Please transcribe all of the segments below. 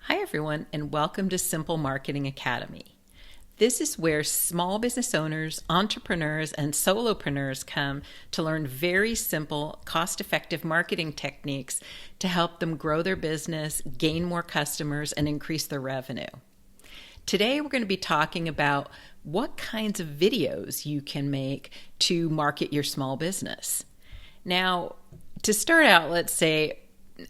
Hi, everyone, and welcome to Simple Marketing Academy. This is where small business owners, entrepreneurs, and solopreneurs come to learn very simple, cost-effective marketing techniques to help them grow their business, gain more customers, and increase their revenue. Today, we're going to be talking about what kinds of videos you can make to market your small business. Now, to start out, let's say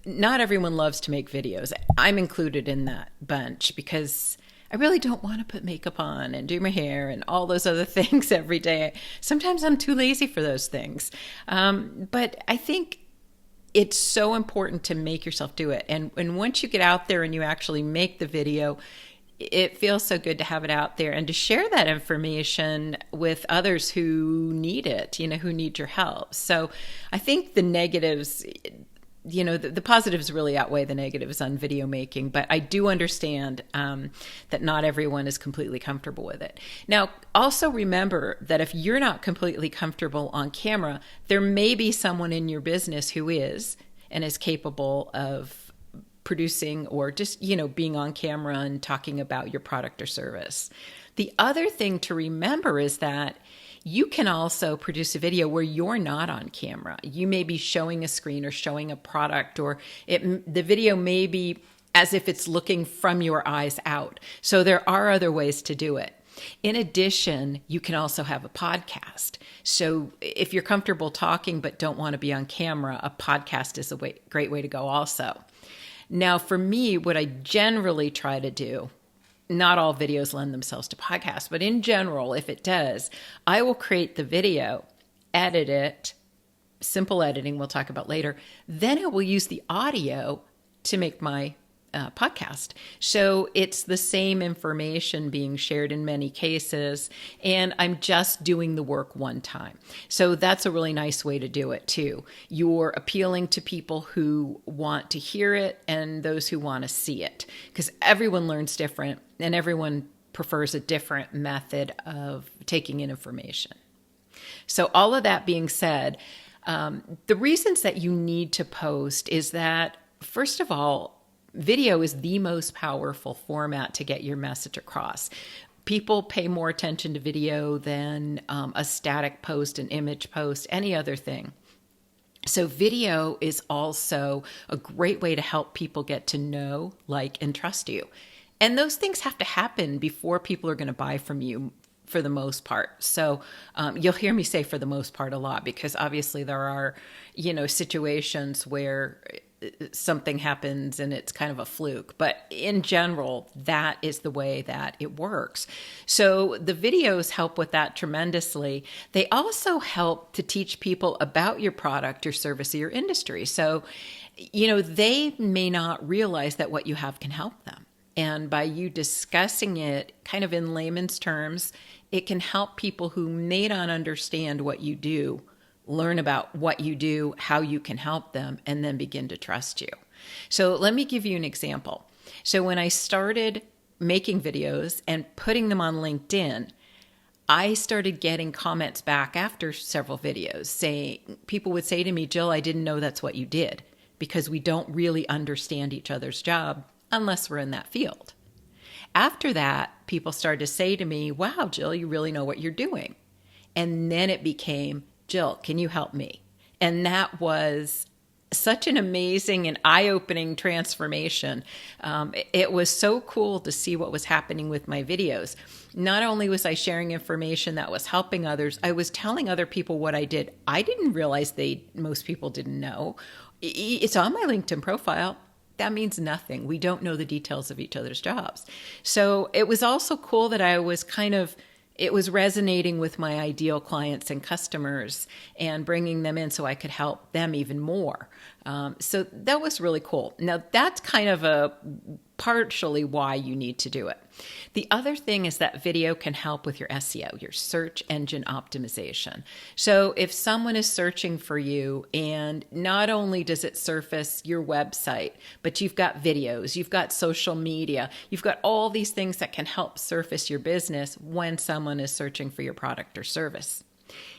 not everyone loves to make videos. I'm included in that bunch because I really don't want to put makeup on and do my hair and all those other things every day. Sometimes I'm too lazy for those things. But I think it's so important to make yourself do it. And once you get out there and you actually make the video, it feels so good to have it out there and to share that information with others who need it, who need your help. So I think the negatives, the positives really outweigh the negatives on video making, but I do understand that not everyone is completely comfortable with it. Now, also remember that if you're not completely comfortable on camera, there may be someone in your business who is and is capable of producing or just, being on camera and talking about your product or service. The other thing to remember is that you can also produce a video where you're not on camera. You may be showing a screen or showing a product, or the video may be as if it's looking from your eyes out. So there are other ways to do it. In addition, you can also have a podcast. So if you're comfortable talking but don't want to be on camera, a podcast is a great way to go also. Now, for me, what I generally try to do, not all videos lend themselves to podcasts, but in general, if it does, I will create the video, edit it, simple editing we'll talk about later. Then I will use the audio to make my podcast. So it's the same information being shared in many cases, and I'm just doing the work one time. So that's a really nice way to do it too. You're appealing to people who want to hear it and those who want to see it, because everyone learns different and everyone prefers a different method of taking in information. So all of that being said, the reasons that you need to post is that, first of all, video is the most powerful format to get your message across. People pay more attention to video than a static post, an image post, any other thing. So video is also a great way to help people get to know, like, and trust you. And those things have to happen before people are going to buy from you, for the most part. So you'll hear me say for the most part a lot, because obviously there are, situations where something happens and it's kind of a fluke. But in general, that is the way that it works. So the videos help with that tremendously. They also help to teach people about your product, your service, or your industry. So, they may not realize that what you have can help them. And by you discussing it kind of in layman's terms, it can help people who may not understand what you do learn about what you do, how you can help them, and then begin to trust you. So let me give you an example. So when I started making videos and putting them on LinkedIn, I started getting comments back after several videos saying, people would say to me, Jill, I didn't know that's what you did, because we don't really understand each other's job unless we're in that field. After that, people started to say to me, wow, Jill, you really know what you're doing. And then it became, Jill, can you help me? And that was such an amazing and eye-opening transformation. It was so cool to see what was happening with my videos. Not only was I sharing information that was helping others, I was telling other people what I did. I didn't realize most people didn't know. It's on my LinkedIn profile. That means nothing. We don't know the details of each other's jobs. So it was also cool that it was resonating with my ideal clients and customers and bringing them in so I could help them even more. So that was really cool. Now, that's kind of partially why you need to do it. The other thing is that video can help with your SEO, your search engine optimization. So if someone is searching for you, and not only does it surface your website, but you've got videos, you've got social media, you've got all these things that can help surface your business when someone is searching for your product or service.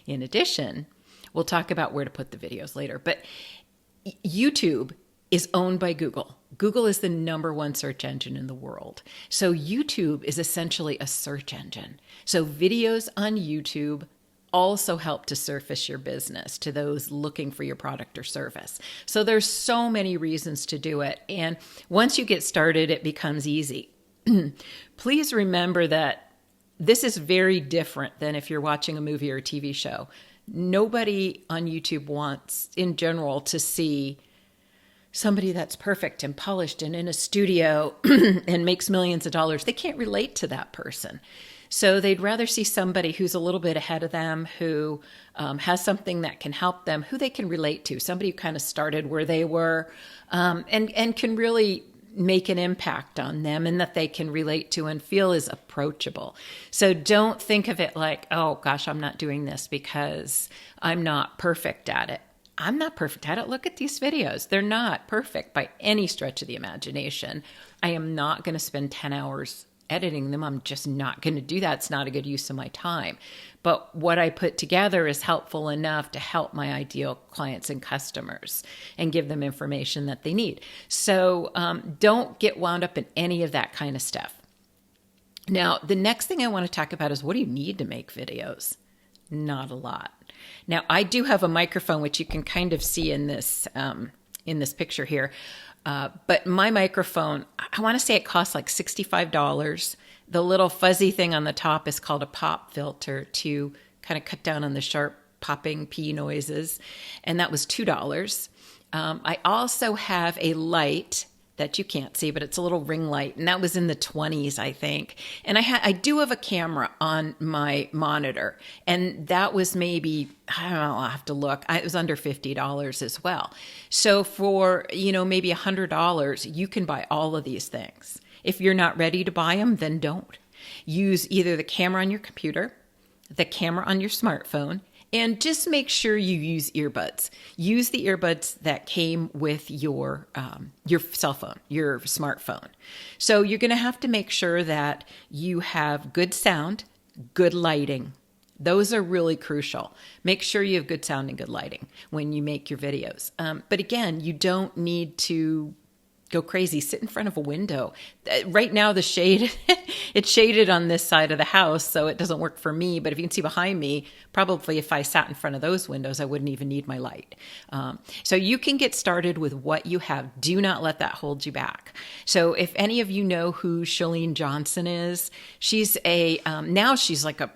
In addition, we'll talk about where to put the videos later, but YouTube is owned by Google. Google is the number one search engine in the world. So YouTube is essentially a search engine. So videos on YouTube also help to surface your business to those looking for your product or service. So there's so many reasons to do it. And once you get started, it becomes easy. Please remember that this is very different than if you're watching a movie or a TV show. Nobody on YouTube wants, in general, to see somebody that's perfect and polished and in a studio and makes millions of dollars. They can't relate to that person. So they'd rather see somebody who's a little bit ahead of them, who has something that can help them, who they can relate to, somebody who kind of started where they were, and can really make an impact on them and that they can relate to and feel is approachable. So don't think of it like, oh gosh, I'm not doing this because I'm not perfect at it. I'm not perfect at it. Look at these videos. They're not perfect by any stretch of the imagination. I am not going to spend 10 hours editing them. I'm just not going to do that. It's not a good use of my time. But what I put together is helpful enough to help my ideal clients and customers and give them information that they need. So don't get wound up in any of that kind of stuff. Now, the next thing I want to talk about is, what do you need to make videos? Not a lot. Now, I do have a microphone, which you can kind of see in this picture here. But my microphone, I want to say it costs like $65. The little fuzzy thing on the top is called a pop filter to kind of cut down on the sharp popping P noises. And that was $2. I also have a light that you can't see, but it's a little ring light. And that was in the 20s, I think. And I do have a camera on my monitor. And that was maybe, I don't know, I'll have to look. It was under $50 as well. So for, maybe $100, you can buy all of these things. If you're not ready to buy them, then don't. Use either the camera on your computer, the camera on your smartphone, and just make sure you use earbuds. Use the earbuds that came with your cell phone, your smartphone. So you're going to have to make sure that you have good sound, good lighting. Those are really crucial. Make sure you have good sound and good lighting when you make your videos. But again, you don't need to go crazy. Sit in front of a window. Right now, the shade, it's shaded on this side of the house, so it doesn't work for me. But if you can see behind me, probably if I sat in front of those windows, I wouldn't even need my light. So you can get started with what you have. Do not let that hold you back. So if any of you know who Chalene Johnson is, she's now she's like a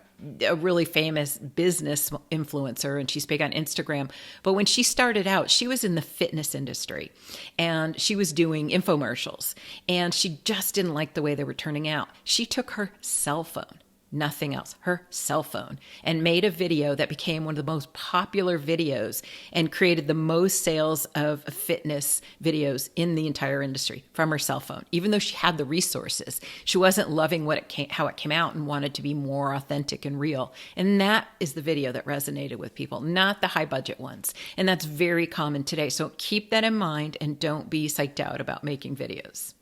really famous business influencer, and she's big on Instagram. But when she started out, she was in the fitness industry and she was doing infomercials, and she just didn't like the way they were turning out. She took her cell phone, nothing else, her cell phone, and made a video that became one of the most popular videos and created the most sales of fitness videos in the entire industry from her cell phone. Even though she had the resources, she wasn't loving how it came out and wanted to be more authentic and real. And that is the video that resonated with people, not the high budget ones. And that's very common today. So keep that in mind and don't be psyched out about making videos.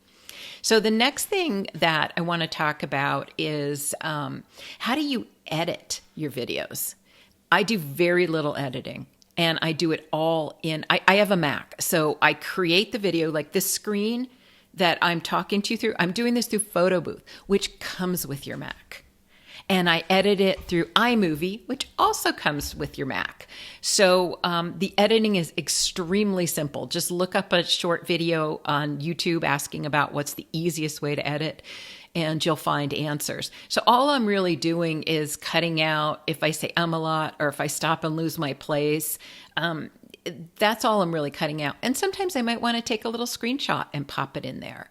So the next thing that I want to talk about is how do you edit your videos? I do very little editing, and I do it all I have a Mac. So I create the video, like this screen that I'm talking to you through. I'm doing this through Photo Booth, which comes with your Mac. And I edit it through iMovie, which also comes with your Mac. So the editing is extremely simple. Just look up a short video on YouTube asking about what's the easiest way to edit, and you'll find answers. So all I'm really doing is cutting out if I say a lot or if I stop and lose my place. That's all I'm really cutting out. And sometimes I might want to take a little screenshot and pop it in there.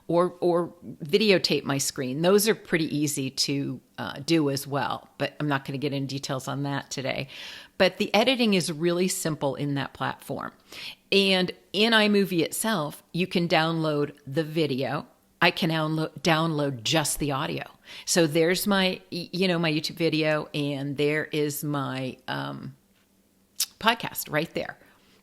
Or videotape my screen. Those are pretty easy to do as well, but I'm not going to get into details on that today. But the editing is really simple in that platform. And in iMovie itself, you can download the video. I can download just the audio. So there's my YouTube video, and there is my podcast right there.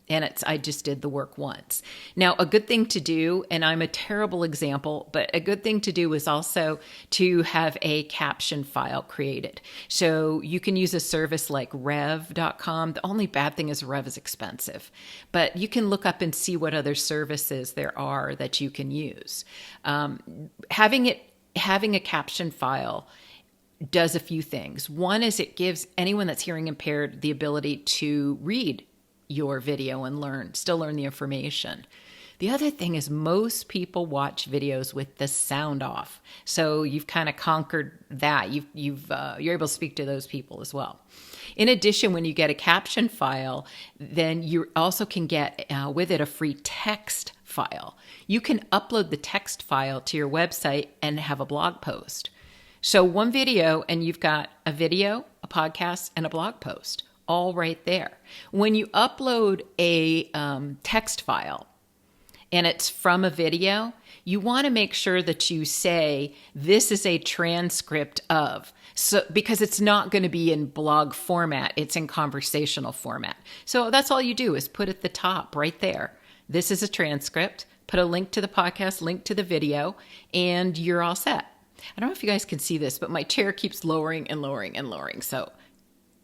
And I just did the work once. Now, a good thing to do, and I'm a terrible example, but a good thing to do is also to have a caption file created. So you can use a service like rev.com. The only bad thing is Rev is expensive, but you can look up and see what other services there are that you can use. Having a caption file does a few things. One is it gives anyone that's hearing impaired the ability to read your video and still learn the information. The other thing is most people watch videos with the sound off. So you've kind of conquered that. You're able to speak to those people as well. In addition, when you get a caption file, then you also can get with it a free text file. You can upload the text file to your website and have a blog post. So one video and you've got a video, a podcast, and a blog post all right there. When you upload a text file and it's from a video, you want to make sure that you say, this is a transcript of, because it's not going to be in blog format, it's in conversational format. So that's all you do is put at the top right there, this is a transcript, put a link to the podcast, link to the video, and you're all set. I don't know if you guys can see this, but my chair keeps lowering and lowering and lowering. So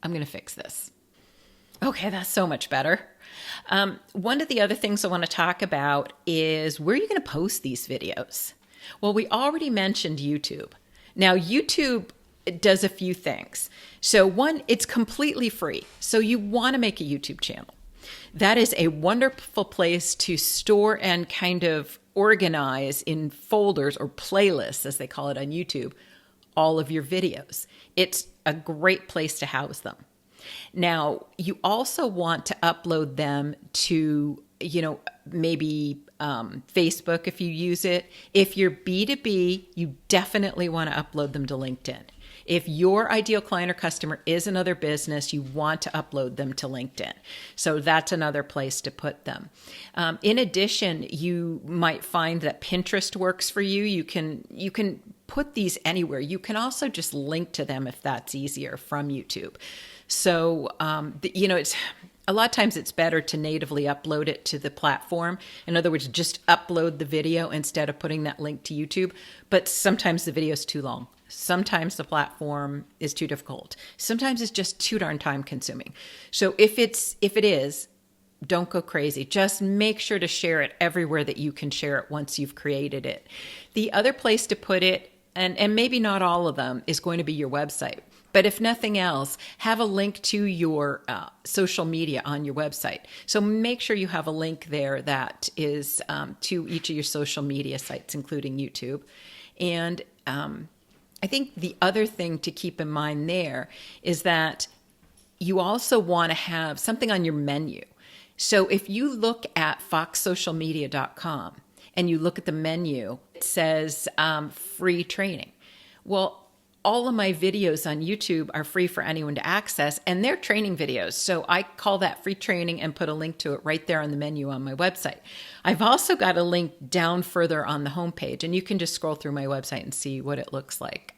I'm going to fix this. Okay, that's so much better. One of the other things I want to talk about is where are you going to post these videos? Well, we already mentioned YouTube. Now, YouTube does a few things. So one, it's completely free. So you want to make a YouTube channel. That is a wonderful place to store and kind of organize in folders or playlists, as they call it on YouTube, all of your videos. It's a great place to house them. Now, you also want to upload them to, maybe Facebook if you use it. If you're B2B, you definitely want to upload them to LinkedIn. If your ideal client or customer is another business, you want to upload them to LinkedIn. So that's another place to put them. In addition, you might find that Pinterest works for you. You can put these anywhere. You can also just link to them if that's easier from YouTube. So, it's a lot of times it's better to natively upload it to the platform. In other words, just upload the video instead of putting that link to YouTube. But sometimes the video is too long. Sometimes the platform is too difficult. Sometimes it's just too darn time consuming. So if it is, don't go crazy. Just make sure to share it everywhere that you can share it once you've created it. The other place to put it, and maybe not all of them, is going to be your website. But if nothing else, have a link to your social media on your website. So make sure you have a link there that is to each of your social media sites, including YouTube. And I think the other thing to keep in mind there is that you also want to have something on your menu. So if you look at foxsocialmedia.com and you look at the menu, it says free training. Well, all of my videos on YouTube are free for anyone to access, and they're training videos. So I call that free training and put a link to it right there on the menu on my website. I've also got a link down further on the homepage, and you can just scroll through my website and see what it looks like.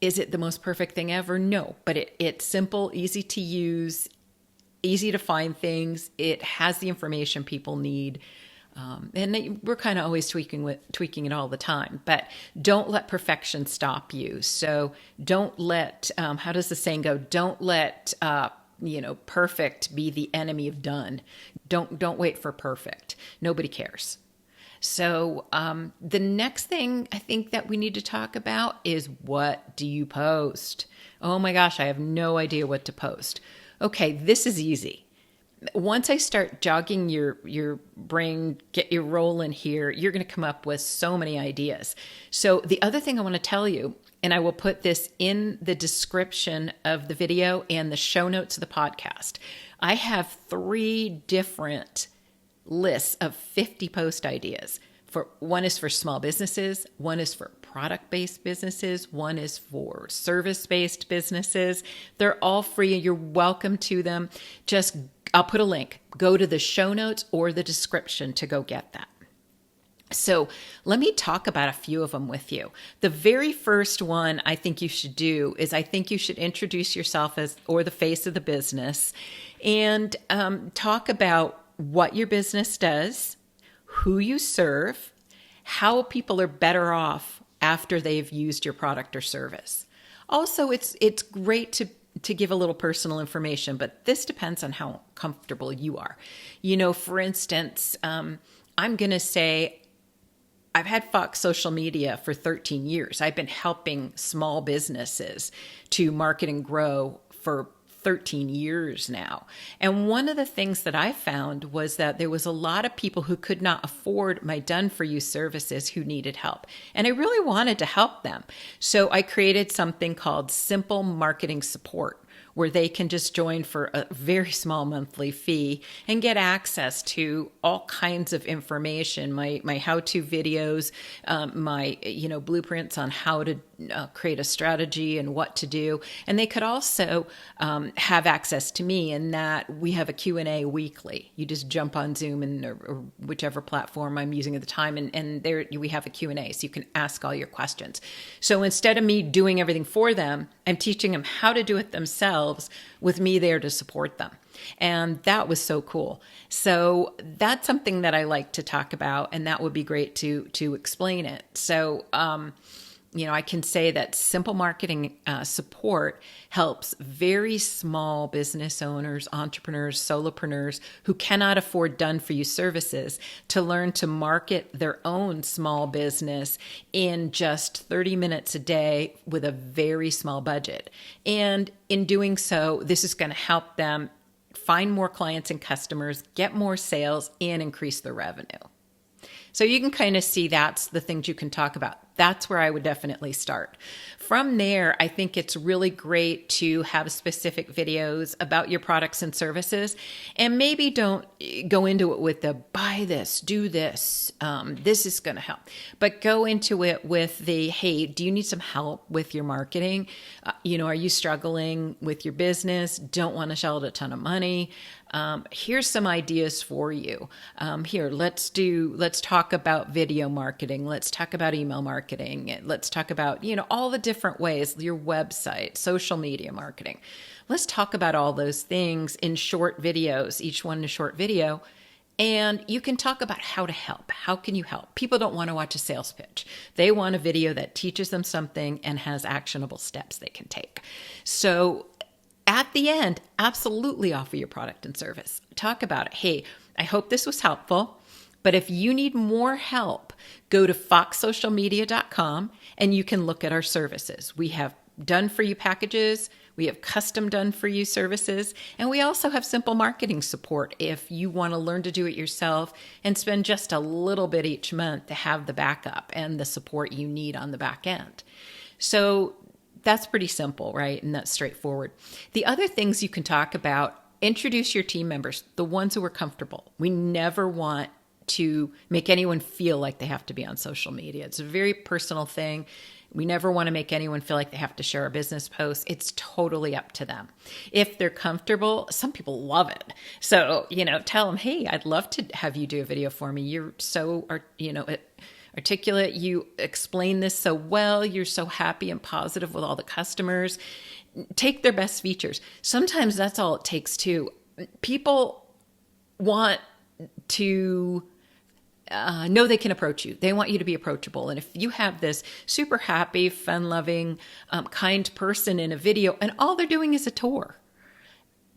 Is it the most perfect thing ever? No, but it's simple, easy to use, easy to find things. It has the information people need. And we're kind of always tweaking it all the time, but don't let perfection stop you. So don't let, how does the saying go? Don't let, perfect be the enemy of done. Don't wait for perfect. Nobody cares. So the next thing I think that we need to talk about is, what do you post? Oh my gosh, I have no idea what to post. Okay, this is easy. Once I start jogging your brain, get you rolling here, you're going to come up with so many ideas. So the other thing I want to tell you, and I will put this in the description of the video and the show notes of the podcast, I have 3 different lists of 50 post ideas. One is for small businesses, one is for product-based businesses, one is for service-based businesses. They're all free and you're welcome to them. I'll put a link. Go to the show notes or the description to go get that. So let me talk about a few of them with you. The very first one I think you should do is I think you should introduce yourself as or the face of the business and talk about what your business does, who you serve, how people are better off after they've used your product or service. Also, it's great to give a little personal information, but this depends on how comfortable you are. For instance, I'm going to say I've had Fox Social Media for 13 years. I've been helping small businesses to market and grow for 13 years now. And one of the things that I found was that there was a lot of people who could not afford my done for you services who needed help. And I really wanted to help them. So I created something called Simple Marketing Support, where they can just join for a very small monthly fee and get access to all kinds of information, my how-to videos, my blueprints on how to create a strategy and what to do. And they could also have access to me in that we have a Q&A weekly. You just jump on Zoom or whichever platform I'm using at the time, and there we have a Q&A, so you can ask all your questions. So instead of me doing everything for them, I'm teaching them how to do it themselves with me there to support them. And that was so cool. So that's something that I like to talk about, and that would be great to explain it. So, I can say that Simple Marketing Support helps very small business owners, entrepreneurs, solopreneurs who cannot afford done-for-you services to learn to market their own small business in just 30 minutes a day with a very small budget. And in doing so, this is going to help them find more clients and customers, get more sales, and increase their revenue. So you can kind of see that's the things you can talk about. That's where I would definitely start. From there, I think it's really great to have specific videos about your products and services, and maybe don't go into it with the buy this, do this, this is going to help, but go into it with the, hey, do you need some help with your marketing? Are you struggling with your business? Don't want to shell out a ton of money? Here's some ideas for you. Let's talk about video marketing. Let's talk about email marketing. Let's talk about, all the different ways, your website, social media marketing. Let's talk about all those things in short videos, each one a short video. And you can talk about how to help. How can you help? People don't want to watch a sales pitch. They want a video that teaches them something and has actionable steps they can take. So at the end, absolutely offer your product and service. Talk about it. Hey, I hope this was helpful, but if you need more help, go to foxsocialmedia.com and you can look at our services. We have done for you packages, we have custom done for you services, and we also have simple marketing support if you want to learn to do it yourself and spend just a little bit each month to have the backup and the support you need on the back end. So that's pretty simple, right? And that's straightforward. The other things you can talk about, introduce your team members, the ones who are comfortable. We never want to make anyone feel like they have to be on social media. It's a very personal thing. We never want to make anyone feel like they have to share a business post. It's totally up to them. If they're comfortable, some people love it. So, tell them, hey, I'd love to have you do a video for me. You're so, articulate. You explain this so well. You're so happy and positive with all the customers. Take their best features. Sometimes that's all it takes too. People want to know they can approach you. They want you to be approachable. And if you have this super happy, fun-loving, kind person in a video and all they're doing is a tour,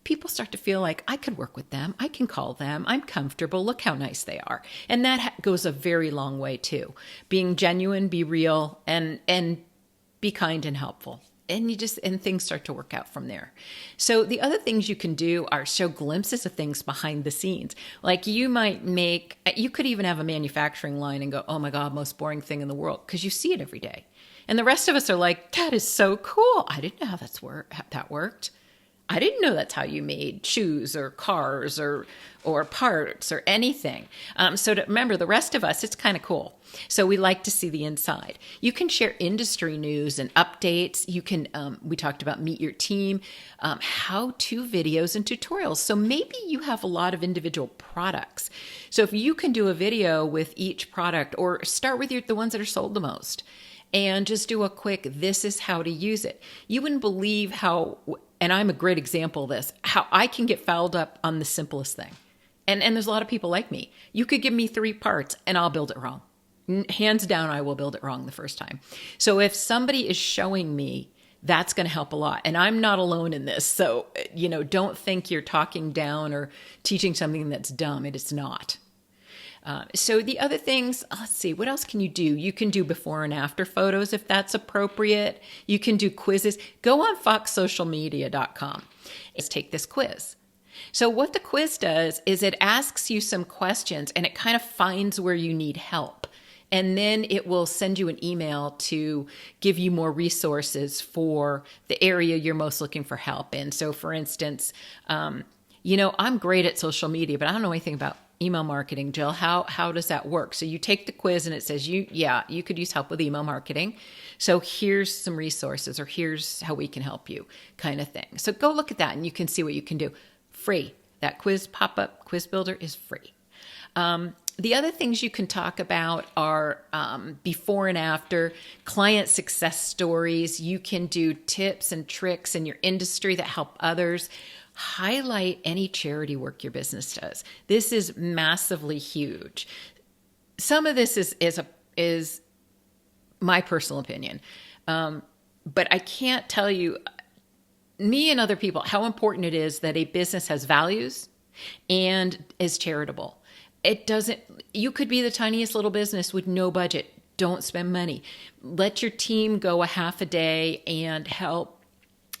people start to feel like, I could work with them. I can call them. I'm comfortable. Look how nice they are. And that goes a very long way too. Being genuine, be real, and be kind and helpful. And things start to work out from there. So the other things you can do are show glimpses of things behind the scenes. Like you could even have a manufacturing line and go, oh my God, most boring thing in the world, because you see it every day. And the rest of us are like, that is so cool. I didn't know how that worked. I didn't know that's how you made shoes or cars or parts or anything. So to remember, the rest of us, it's kind of cool. So we like to see the inside. You can share industry news and updates. You can, we talked about meet your team, how-to videos and tutorials. So maybe you have a lot of individual products. So if you can do a video with each product, or start with the ones that are sold the most, and just do a quick, this is how to use it. You wouldn't believe how, and I'm a great example of this, how I can get fouled up on the simplest thing. And there's a lot of people like me. You could give me 3 parts and I'll build it wrong. Hands down, I will build it wrong the first time. So if somebody is showing me, that's going to help a lot. And I'm not alone in this. So, don't think you're talking down or teaching something that's dumb. It is not. So the other things, let's see, what else can you do? You can do before and after photos if that's appropriate. You can do quizzes. Go on foxsocialmedia.com. Let's take this quiz. So what the quiz does is it asks you some questions and it kind of finds where you need help. And then it will send you an email to give you more resources for the area you're most looking for help in. So for instance, I'm great at social media, but I don't know anything about email marketing. Jill, how does that work? So you take the quiz and it says, you could use help with email marketing. So here's some resources, or here's how we can help you, kind of thing. So go look at that and you can see what you can do. Free. That quiz pop-up quiz builder is free. The other things you can talk about are before and after, client success stories. You can do tips and tricks in your industry that help others. Highlight any charity work your business does. This is massively huge. Some of this is my personal opinion, but I can't tell you, me and other people, how important it is that a business has values and is charitable. You could be the tiniest little business with no budget. Don't spend money. Let your team go a half a day and help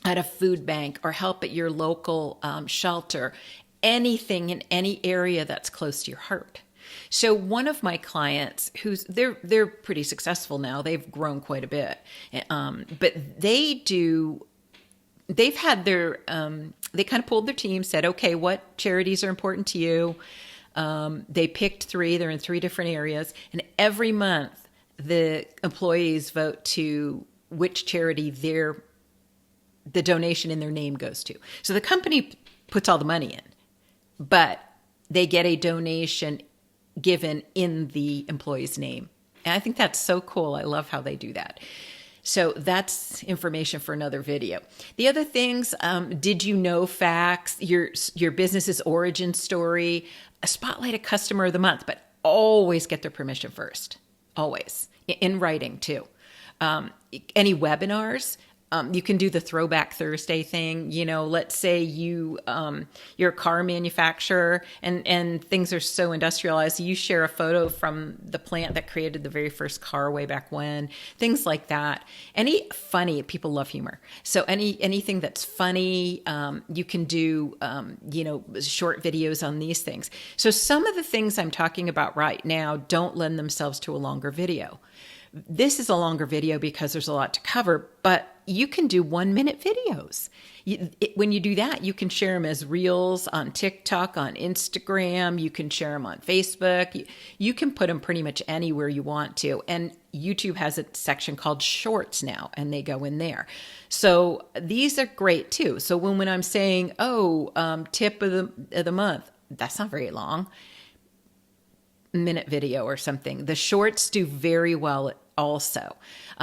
at a food bank or help at your local shelter, anything in any area that's close to your heart. So one of my clients, they're pretty successful now, they've grown quite a bit, but they've had they kind of pulled their team, said, okay, what charities are important to you? They picked 3, they're in 3 different areas, and every month the employees vote to which charity the donation in their name goes to. So the company puts all the money in, but they get a donation given in the employee's name. And I think that's so cool. I love how they do that. So that's information for another video. The other things, did you know facts, your business's origin story, spotlight a customer of the month, but always get their permission first. Always. In writing too. Any webinars, you can do the Throwback Thursday thing. Let's say you're a car manufacturer and things are so industrialized. You share a photo from the plant that created the very first car way back when, things like that. People love humor. So anything that's funny, you can do, short videos on these things. So some of the things I'm talking about right now don't lend themselves to a longer video. This is a longer video because there's a lot to cover, but you can do 1-minute videos. When you do that, you can share them as reels on TikTok, on Instagram. You can share them on Facebook. You can put them pretty much anywhere you want to. And YouTube has a section called Shorts now, and they go in there. So these are great too. So when I'm saying, tip of the month, that's not very long. Minute video or something. The shorts do very well also.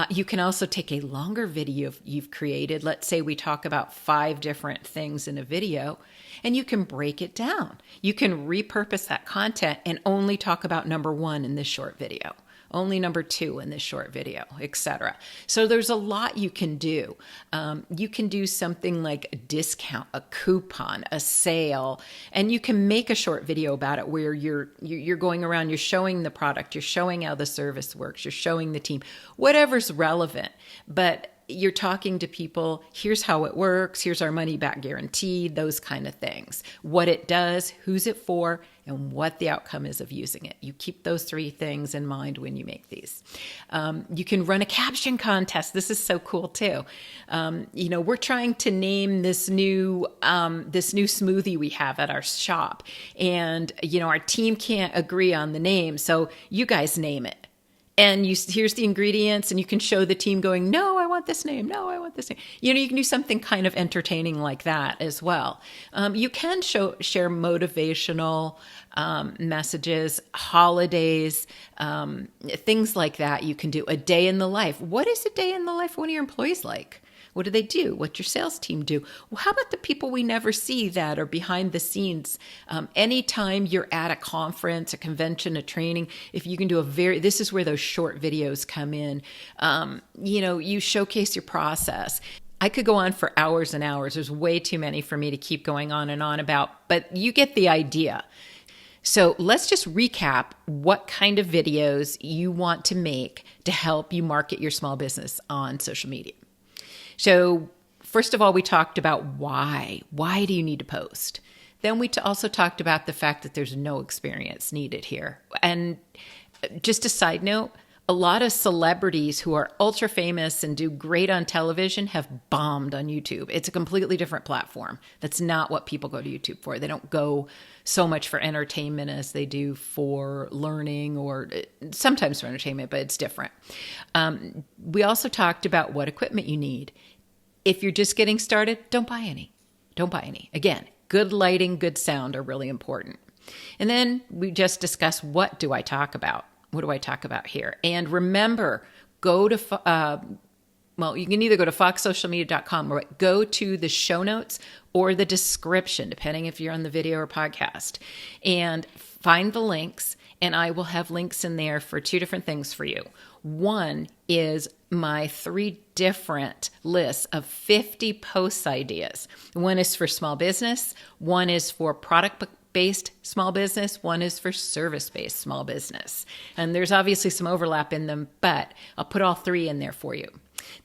You can also take a longer video you've created. Let's say we talk about 5 different things in a video, and you can break it down. You can repurpose that content and only talk about number 1 in this short video, only number 2 in this short video, etc. So there's a lot you can do. You can do something like a discount, a coupon, a sale, and you can make a short video about it where you're going around, you're showing the product, you're showing how the service works, you're showing the team, whatever's relevant. But you're talking to people, here's how it works, here's our money back guarantee, those kind of things. What it does, who's it for, and what the outcome is of using it. You keep those three things in mind when you make these. You can run a caption contest. This is so cool too. We're trying to name this new smoothie we have at our shop, and our team can't agree on the name, so you guys name it. And here's the ingredients, and you can show the team going, no, I want this name. No, I want this name. You can do something kind of entertaining like that as well. You can share motivational messages, holidays, things like that. You can do a day in the life. What is a day in the life of one of your employees like? What do they do? What's your sales team do? Well, how about the people we never see that are behind the scenes? Anytime you're at a conference, a convention, a training, if you can do this is where those short videos come in. You showcase your process. I could go on for hours and hours. There's way too many for me to keep going on and on about, but you get the idea. So let's just recap what kind of videos you want to make to help you market your small business on social media. So first of all, we talked about why. Why do you need to post? Then we also talked about the fact that there's no experience needed here. And just a side note, a lot of celebrities who are ultra famous and do great on television have bombed on YouTube. It's a completely different platform. That's not what people go to YouTube for. They don't go so much for entertainment as they do for learning, or sometimes for entertainment, but it's different. We also talked about what equipment you need. If you're just getting started, don't buy any. Don't buy any. Again, good lighting, good sound are really important. And then we just discussed, what do I talk about? What do I talk about here? And remember, go to, you can either go to foxsocialmedia.com or go to the show notes or the description, depending if you're on the video or podcast, and find the links. And I will have links in there for two different things for you. One is my 3 different lists of 50 post ideas. One is for small business. One is for product-based small business. One is for service-based small business. And there's obviously some overlap in them, but I'll put all 3 in there for you.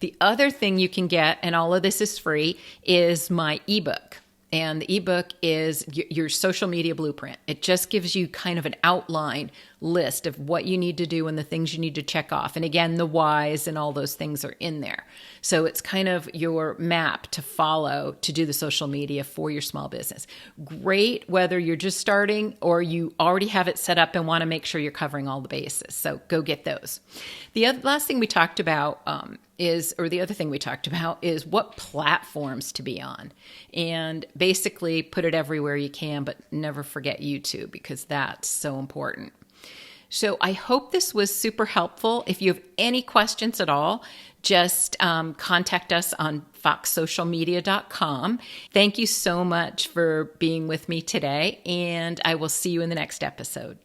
The other thing you can get, and all of this is free, is my ebook. And the ebook is your social media blueprint. It just gives you kind of an outline list of what you need to do and the things you need to check off. And again, the whys and all those things are in there. So it's kind of your map to follow to do the social media for your small business. Great whether you're just starting or you already have it set up and want to make sure you're covering all the bases. So go get those. The last thing we talked about the other thing we talked about is what platforms to be on. And basically put it everywhere you can, but never forget YouTube, because that's so important. So I hope this was super helpful. If you have any questions at all, just contact us on foxsocialmedia.com. Thank you so much for being with me today, and I will see you in the next episode.